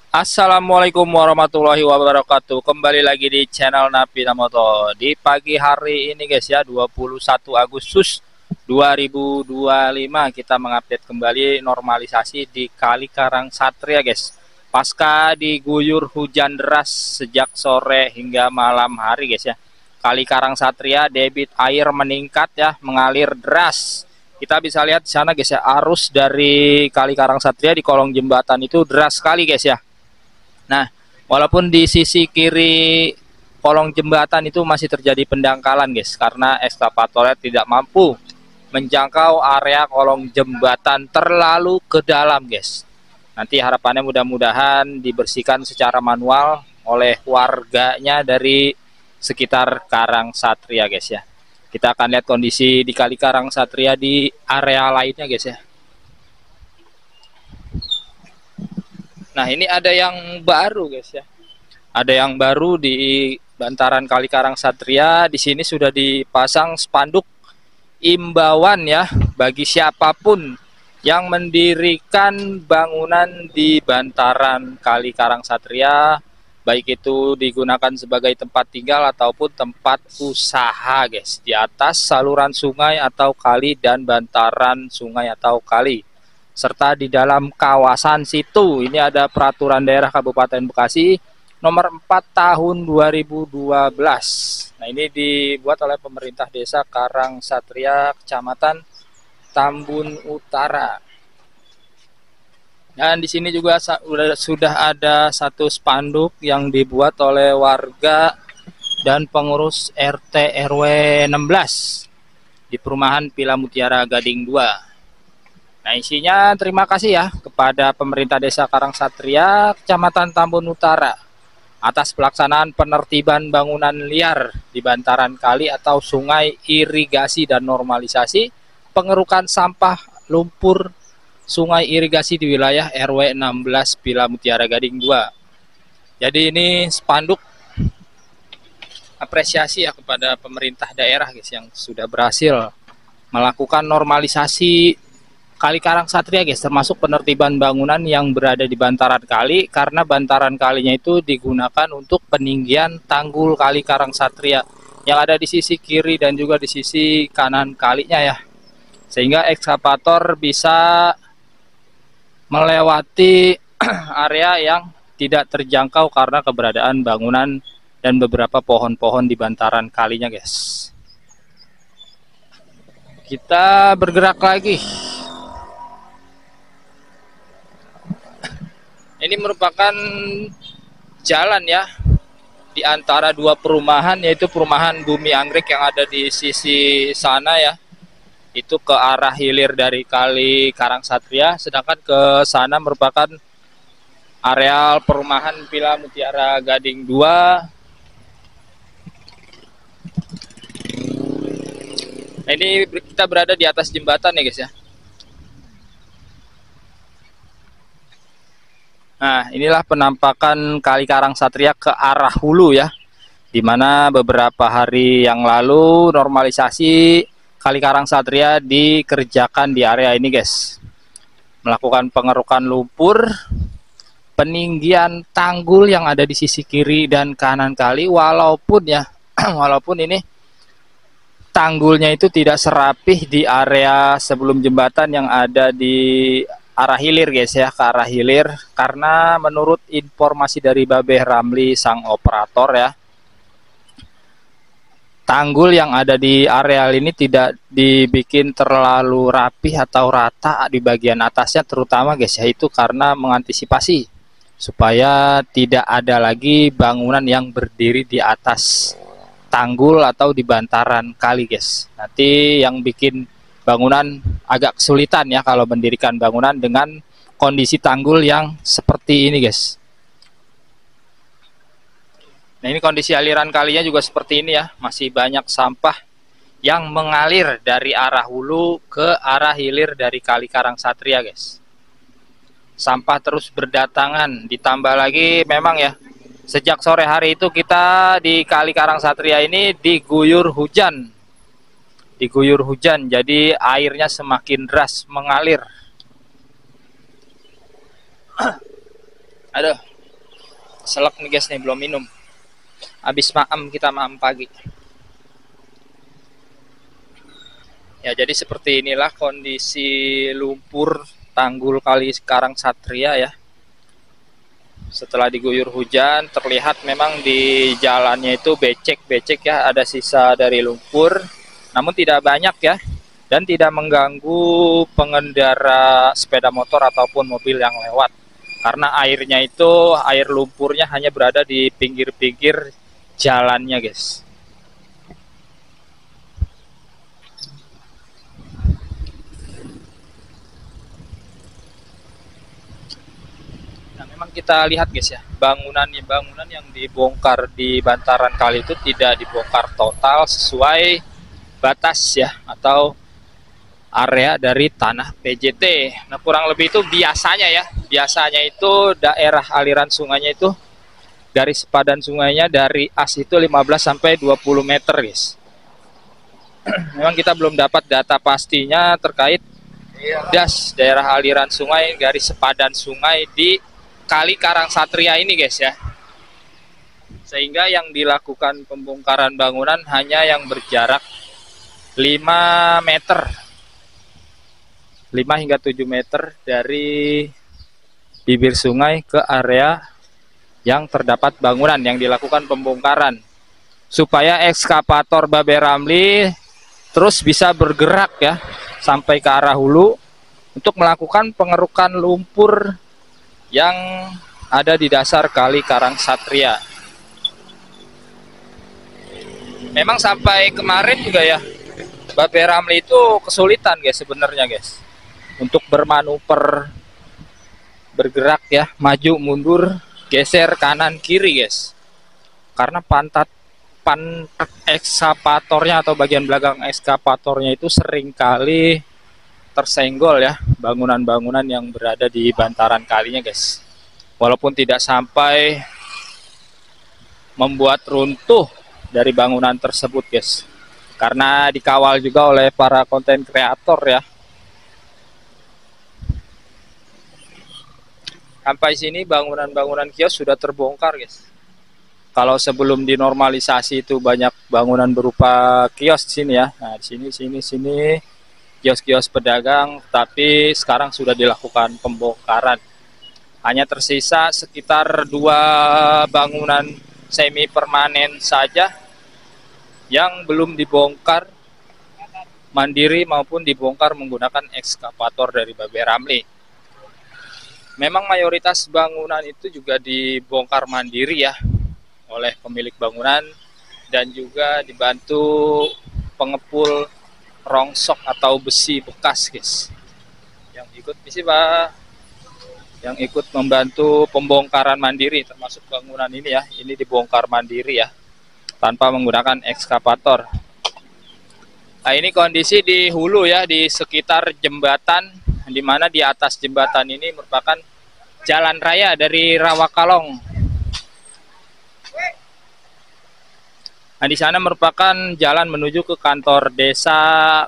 Assalamualaikum warahmatullahi wabarakatuh. Kembali lagi di channel Napina Moto. Di pagi hari ini guys ya, 21 Agustus 2025 kita mengupdate kembali normalisasi di Kali Karang Satria guys. Pasca diguyur hujan deras sejak sore hingga malam hari guys ya. Kali Karang Satria debit air meningkat ya, mengalir deras. Kita bisa lihat di sana guys ya, arus dari Kali Karang Satria di kolong jembatan itu deras sekali guys ya. Nah, walaupun di sisi kiri kolong jembatan itu masih terjadi pendangkalan guys, karena ekskavatornya tidak mampu menjangkau area kolong jembatan terlalu ke dalam guys. Nanti harapannya mudah-mudahan dibersihkan secara manual oleh warganya dari sekitar Karang Satria guys ya. Kita akan lihat kondisi di Kali Karang Satria di area lainnya guys ya. Nah, ini ada yang baru guys ya. Ada yang baru di bantaran Kali Karang Satria. Di sini sudah dipasang spanduk imbauan ya bagi siapapun yang mendirikan bangunan di bantaran Kali Karang Satria, baik itu digunakan sebagai tempat tinggal ataupun tempat usaha guys, di atas saluran sungai atau kali dan bantaran sungai atau kali, serta di dalam kawasan situ. Ini ada peraturan daerah Kabupaten Bekasi nomor 4 tahun 2012. Nah, ini dibuat oleh pemerintah desa Karang Satria, Kecamatan Tambun Utara. Dan di sini juga sudah ada satu spanduk yang dibuat oleh warga dan pengurus RT RW 16 di perumahan Villa Mutiara Gading 2. Nah, isinya terima kasih ya kepada pemerintah desa Karang Satria, Kecamatan Tambun Utara, atas pelaksanaan penertiban bangunan liar di bantaran kali atau sungai, irigasi dan normalisasi, pengerukan sampah lumpur sungai irigasi di wilayah RW 16 Villa Mutiara Gading 2. Jadi ini spanduk apresiasi ya kepada pemerintah daerah guys yang sudah berhasil melakukan normalisasi Kali Karang Satria guys, termasuk penertiban bangunan yang berada di bantaran kali, karena bantaran kalinya itu digunakan untuk peninggian tanggul Kali Karang Satria yang ada di sisi kiri dan juga di sisi kanan kalinya ya, sehingga ekskavator bisa melewati area yang tidak terjangkau karena keberadaan bangunan dan beberapa pohon-pohon di bantaran kalinya guys. Kita bergerak lagi. Ini merupakan jalan ya di antara dua perumahan, yaitu perumahan Bumi Anggrek yang ada di sisi sana ya. Itu ke arah hilir dari Kali Karang Satria, sedangkan ke sana merupakan areal perumahan Villa Mutiara Gading 2. Nah, ini kita berada di atas jembatan ya guys ya. Nah, inilah penampakan Kali Karang Satria ke arah hulu ya, dimana beberapa hari yang lalu normalisasi Kali Karang Satria dikerjakan di area ini guys, melakukan pengerukan lumpur, peninggian tanggul yang ada di sisi kiri dan kanan kali, walaupun ya walaupun ini tanggulnya itu tidak serapih di area sebelum jembatan yang ada di arah hilir guys ya, ke arah hilir, karena menurut informasi dari Babeh Ramli sang operator ya, tanggul yang ada di areal ini tidak dibikin terlalu rapih atau rata di bagian atasnya terutama guys ya, itu karena mengantisipasi supaya tidak ada lagi bangunan yang berdiri di atas tanggul atau di bantaran kali guys. Nanti yang bikin bangunan agak kesulitan ya kalau mendirikan bangunan dengan kondisi tanggul yang seperti ini guys. Nah, ini kondisi aliran kalinya juga seperti ini ya, masih banyak sampah yang mengalir dari arah hulu ke arah hilir dari Kali Karang Satria guys. Sampah terus berdatangan, ditambah lagi memang ya, sejak sore hari itu kita di Kali Karang Satria ini diguyur hujan, jadi airnya semakin deras mengalir. Aduh, selek nih guys nih, belum minum. Habis maem, kita maem pagi. Ya, jadi seperti inilah kondisi lumpur tanggul Kali Karang Satria ya. Setelah diguyur hujan, terlihat memang di jalannya itu becek-becek ya, ada sisa dari lumpur, namun tidak banyak ya, dan tidak mengganggu pengendara sepeda motor ataupun mobil yang lewat. Karena airnya itu, air lumpurnya hanya berada di pinggir-pinggir jalannya guys. Memang kita lihat guys ya, bangunan yang dibongkar di bantaran kali itu tidak dibongkar total sesuai batas ya, atau area dari tanah PJT. Nah, kurang lebih itu biasanya ya, biasanya itu daerah aliran sungainya itu, garis padan sungainya dari as itu 15 sampai 20 meter guys. Memang kita belum dapat data pastinya terkait daerah aliran sungai, garis sepadan sungai di Kali Karang Satria ini guys ya. Sehingga yang dilakukan pembongkaran bangunan hanya yang berjarak 5 meter. 5 hingga 7 meter dari bibir sungai ke area yang terdapat bangunan yang dilakukan pembongkaran. Supaya ekskavator Babe Ramli terus bisa bergerak ya sampai ke arah hulu untuk melakukan pengerukan lumpur yang ada di dasar Kali Karang Satria. Memang sampai kemarin juga ya, Babe Ramli itu kesulitan guys sebenarnya guys, untuk bermanuver, bergerak ya, maju mundur, geser kanan kiri guys. Karena pantat ekskavatornya atau bagian belakang ekskavatornya itu sering kali tersenggol ya, bangunan-bangunan yang berada di bantaran kalinya guys. Walaupun tidak sampai membuat runtuh dari bangunan tersebut guys, karena dikawal juga oleh para konten kreator ya. Sampai sini bangunan-bangunan kios sudah terbongkar guys. Kalau sebelum dinormalisasi itu banyak bangunan berupa kios di sini ya. Nah, di sini kios-kios pedagang, tapi sekarang sudah dilakukan pembongkaran. Hanya tersisa sekitar 2 bangunan semi permanen saja yang belum dibongkar mandiri maupun dibongkar menggunakan ekskavator dari Babe Ramli. Memang mayoritas bangunan itu juga dibongkar mandiri ya oleh pemilik bangunan, dan juga dibantu pengepul rongsok atau besi bekas guys, yang ikut misi Pak, yang ikut membantu pembongkaran mandiri, termasuk bangunan ini ya, ini dibongkar mandiri ya tanpa menggunakan ekskavator. Nah, ini kondisi di hulu ya, di sekitar jembatan, di mana di atas jembatan ini merupakan jalan raya dari Rawakalong. Nah, di sana merupakan jalan menuju ke kantor desa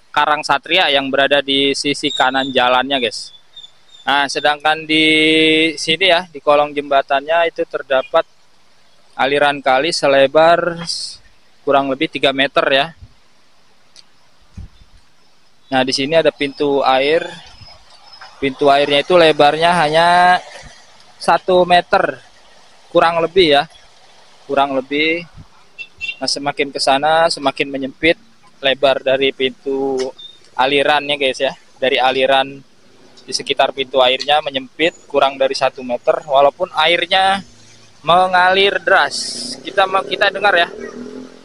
Karang Satria yang berada di sisi kanan jalannya guys. Nah, sedangkan di sini ya, di kolong jembatannya itu terdapat aliran kali selebar kurang lebih 3 meter ya. Nah, di sini ada pintu air. Pintu airnya itu lebarnya hanya 1 meter kurang lebih ya. Kurang lebih. Nah, semakin ke sana semakin menyempit lebar dari pintu alirannya guys ya. Dari aliran di sekitar pintu airnya menyempit kurang dari 1 meter, walaupun airnya mengalir deras. Kita dengar ya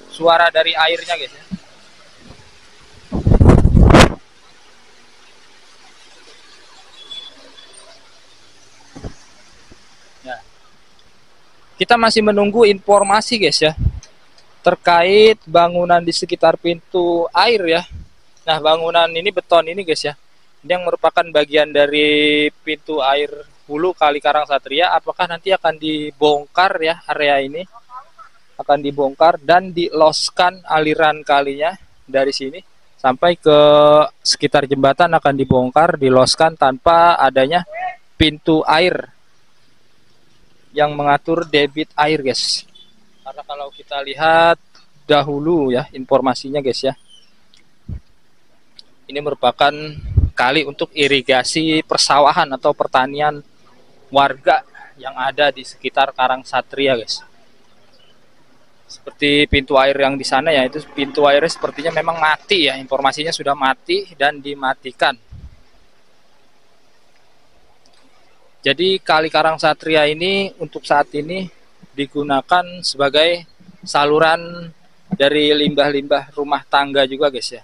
suara dari airnya guys ya. Ya. Kita masih menunggu informasi guys ya terkait bangunan di sekitar pintu air ya. Nah, bangunan ini beton ini guys ya, ini yang merupakan bagian dari pintu air hulu Kali Karang Satria. Apakah nanti akan dibongkar ya, area ini akan dibongkar dan diloskan aliran kalinya dari sini sampai ke sekitar jembatan, akan dibongkar, diloskan tanpa adanya pintu air. yang mengatur debit air guys. Karena kalau kita lihat dahulu ya informasinya guys ya, ini merupakan kali untuk irigasi persawahan atau pertanian warga yang ada di sekitar Karang Satria guys. Seperti pintu air yang di sana ya, itu pintu airnya sepertinya memang mati ya, informasinya sudah mati dan dimatikan. Jadi Kali Karang Satria ini untuk saat ini digunakan sebagai saluran dari limbah-limbah rumah tangga juga guys ya.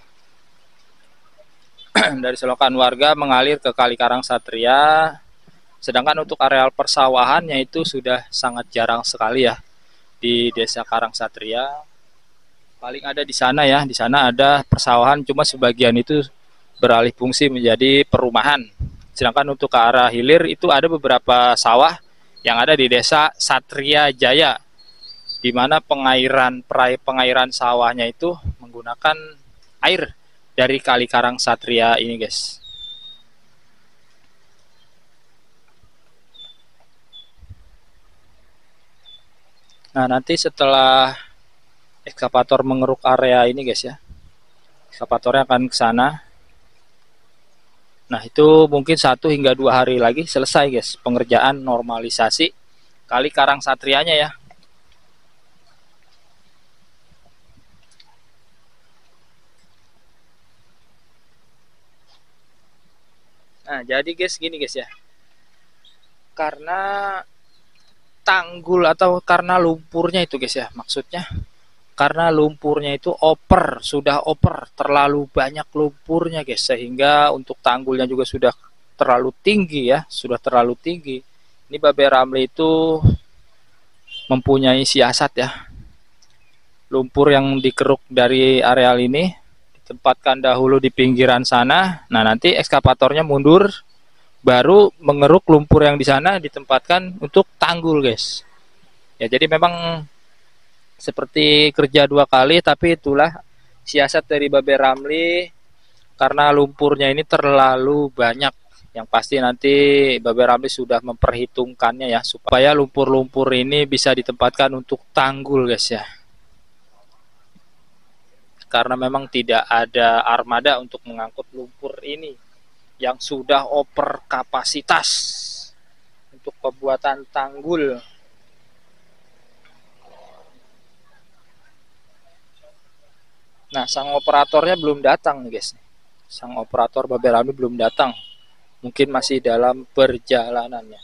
Dari selokan warga mengalir ke Kali Karang Satria. Sedangkan untuk areal persawahannya itu sudah sangat jarang sekali ya di Desa Karang Satria. Paling ada di sana ya, di sana ada persawahan, cuma sebagian itu beralih fungsi menjadi perumahan. Sedangkan untuk ke arah hilir itu ada beberapa sawah yang ada di Desa Satria Jaya, di mana pengairan sawahnya itu menggunakan air dari Kali Karang Satria ini guys. Nah nanti setelah ekskavator mengeruk area ini guys ya, ekskavatornya akan ke sana. Nah itu mungkin 1 hingga 2 hari lagi selesai guys pengerjaan normalisasi Kali Karang Satrianya ya. Nah jadi guys gini guys ya, karena tanggul atau karena lumpurnya itu guys ya, maksudnya karena lumpurnya itu sudah terlalu banyak lumpurnya guys, sehingga untuk tanggulnya juga sudah terlalu tinggi ya, sudah terlalu tinggi. Ini Babe Ramli itu mempunyai siasat ya, lumpur yang dikeruk dari areal ini ditempatkan dahulu di pinggiran sana. Nah nanti ekskavatornya mundur, baru mengeruk lumpur yang di sana ditempatkan untuk tanggul guys. Ya jadi memang seperti kerja 2 kali, tapi itulah siasat dari Babe Ramli karena lumpurnya ini terlalu banyak. Yang pasti nanti Babe Ramli sudah memperhitungkannya ya, supaya lumpur-lumpur ini bisa ditempatkan untuk tanggul guys ya. Karena memang tidak ada armada untuk mengangkut lumpur ini yang sudah over kapasitas untuk pembuatan tanggul. Nah, sang operatornya belum datang nih guys. Sang operator Babe Ramli belum datang. Mungkin masih dalam perjalanannya.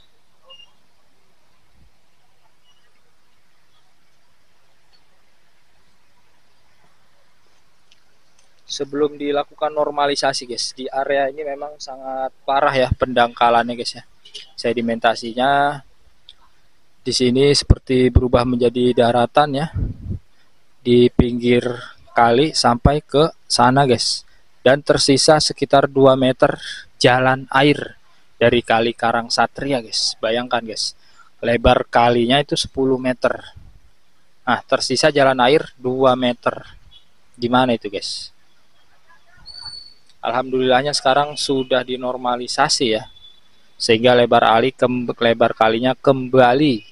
Sebelum dilakukan normalisasi guys, di area ini memang sangat parah ya pendangkalannya guys ya. Sedimentasinya di sini seperti berubah menjadi daratan ya. Di pinggir kali sampai ke sana guys, dan tersisa sekitar 2 meter jalan air dari Kali Karang Satria guys. Bayangkan guys, lebar kalinya itu 10 meter. Nah tersisa jalan air 2 meter. Gimana itu guys? Alhamdulillahnya sekarang sudah dinormalisasi ya, sehingga lebar kalinya kembali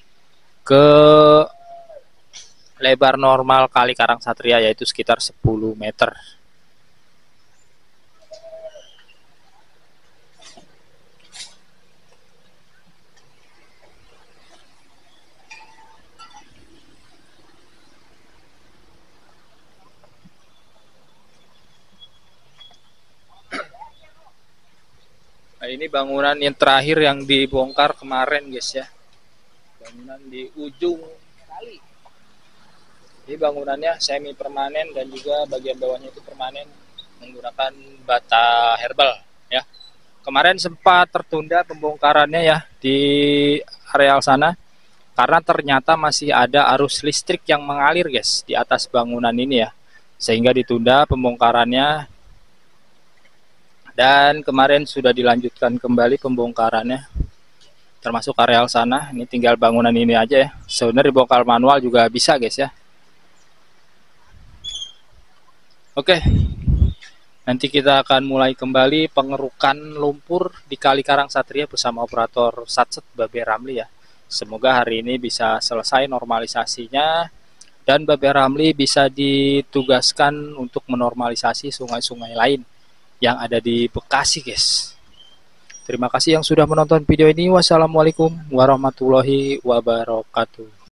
ke lebar normal Kali Karang Satria, yaitu sekitar 10 meter. Nah, ini bangunan yang terakhir yang dibongkar kemarin guys ya. Bangunan di ujung kali. Ini bangunannya semi permanen dan juga bagian bawahnya itu permanen menggunakan bata herbal ya. Kemarin sempat tertunda pembongkarannya ya di areal sana karena ternyata masih ada arus listrik yang mengalir guys di atas bangunan ini ya. Sehingga ditunda pembongkarannya dan kemarin sudah dilanjutkan kembali pembongkarannya. Termasuk areal sana, ini tinggal bangunan ini aja ya. Sebenarnya dibongkar manual juga bisa guys ya. Oke, nanti kita akan mulai kembali pengerukan lumpur di Kali Karang Satria bersama operator Satset Babe Ramli ya. Semoga hari ini bisa selesai normalisasinya dan Babe Ramli bisa ditugaskan untuk menormalisasi sungai-sungai lain yang ada di Bekasi, guys. Terima kasih yang sudah menonton video ini. Wassalamualaikum warahmatullahi wabarakatuh.